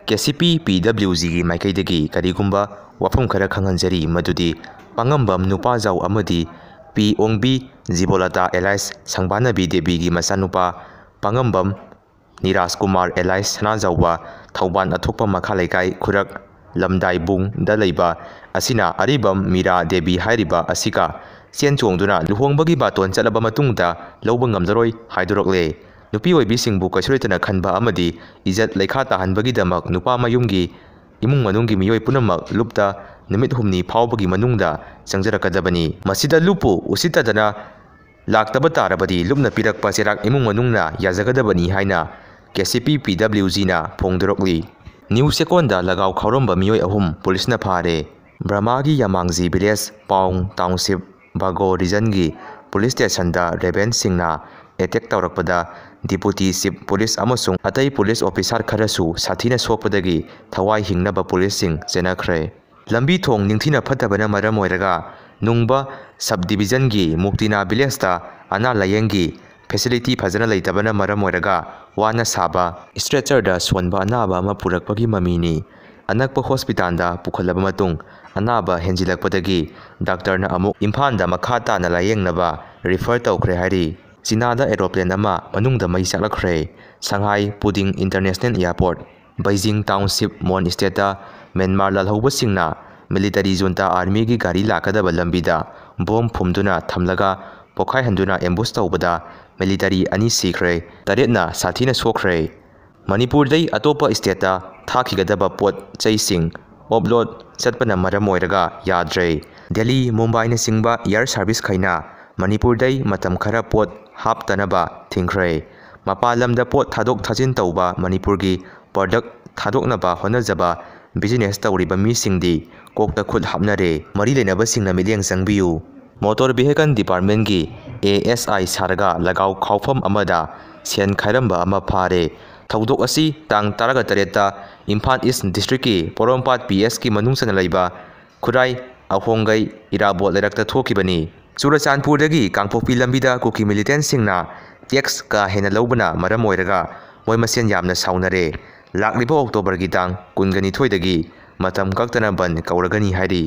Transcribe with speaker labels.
Speaker 1: KCP PWG की माइकैदगी करीगुंबा वफम खरा खंगंजरी मदुदी पांगंबम नुपाजाव अमदी P ओंबी जिबोलता alias संबानबी देवी की मचानुपा पांगंबम निराज कुमार एलाइस सनाजावा थौबान अथोपा मखा लेकाई खुरक लमदाई बुंग दा लैबा असिना अरिबम मीरा देवी हाइरिबा असिका चेन चोंगदुना लुहोंबगी बातोन चलबा मतुंगदा लौबा ngamjaroi हाइदोरकले नुपी ओइबिसिंगबु कैसुरेतना खनबा अमदी इज्जत लेखा ताहनबगीदमक नुपा मयुंगी इमुंग मनुंगी मियोय पुनमक लुपता नुमित हुमनी फावबगी मनुंगदा चंगजरकदबनी मसिदा लुपु उसितदना लाक्तबा तारबदी लुपना पिरकपा चेराक इमुंग मनुंगना याजगदबनी हाइना KCP PWG ना फोंगदोरकली न्यू सेकोंदा लगाव खौरंबा मियोय अहुम पुलिसना फारे ब्रह्मागी यामांगजी village Paung township Bago region की पुलिस स्टेशन दा रेबेन सिंगना एटेक तौरकपदा डिप्यूटी चीफ पुलिस अमसुंग अतई पुलिस ऑफिसर खरसु साथीना सोपदगी थवाई हिंगनबा पुलिस सिंग चेनाखरे लंबी थोंग निंगथिना फतबना मरम ओइरगा नुंगबा सब डिवीजन की मुक्तिना विलेज ता अना लायंगी फैसिलिटी फजना लेतबना मरम ओइरगा वाना साबा स्ट्रेचर दा सोनबा अनाबा अमा पुरकपगी ममीनी अनकप हॉस्पिटल दा पुखलबा मतुंग अनाबा हेंजिलकपदगी डॉक्टर ना अमुक इम्फाल दा मखा ताना लायंगनबा रिफर तौखरे हारी चीनादा एरोप्लेन अमा मनुंगदा मई चलखरे Shanghai Pudong international airport Beijing township Mon State Myanmar ललहौबसिंगना मिलिटरी जुंता आर्मी की गाड़ी लाकदबा लंबीदा बॉम्ब फुमदुना थमलगा पोखाई हंदुना एम्बुश तौबदा मिलिटरी अनि सीखरे तरेतना साथीना सोखरे मणिपुर दई अतोपा स्टेटा थाखिगदबा पोट चैसिंग ऑफलोड चटपना मरम ओइरगा याद्रे दिल्ली मुंबई न सिंगबा एयर सर्विस खैना मणिपुर दई मतम खरा पोट हापतनबा थिंखरे मपालमदा पोट थादोक थाजिन तौबा मणिपुर की प्रोडक्ट थादोकनबा होनजबा बिजनेस तौरिबा मिसिंगदी कोकता खुद हापनरे मरी लेनबा सिंगना मिलियंग संगबियु मोटर व्हीकल डिपार्टमेंट की ASI सारगा लगाव खाउफम अमदा सेन खैरंबा अमा फारे थौदोक असी तांग तारगा तरेता इम्फाल ईस्ट डिस्ट्रिक्ट की पोरोंपाट PS की मनुंगसना लैबा खुराई अहोंगई इराबोट लेरक्ता थोकिबनी चुराचांदपुरदगी कांगपोक्पी लंबीदा कुकी मिलिटेंट सिंगना टैक्स का हेना लौबना मरम ओइरगा मोय मसेन यामना साउनरे लाक्लिबा अक्टोबर की तांग 22 दगी मतम कक्तना बन कौरगनी हाइरी।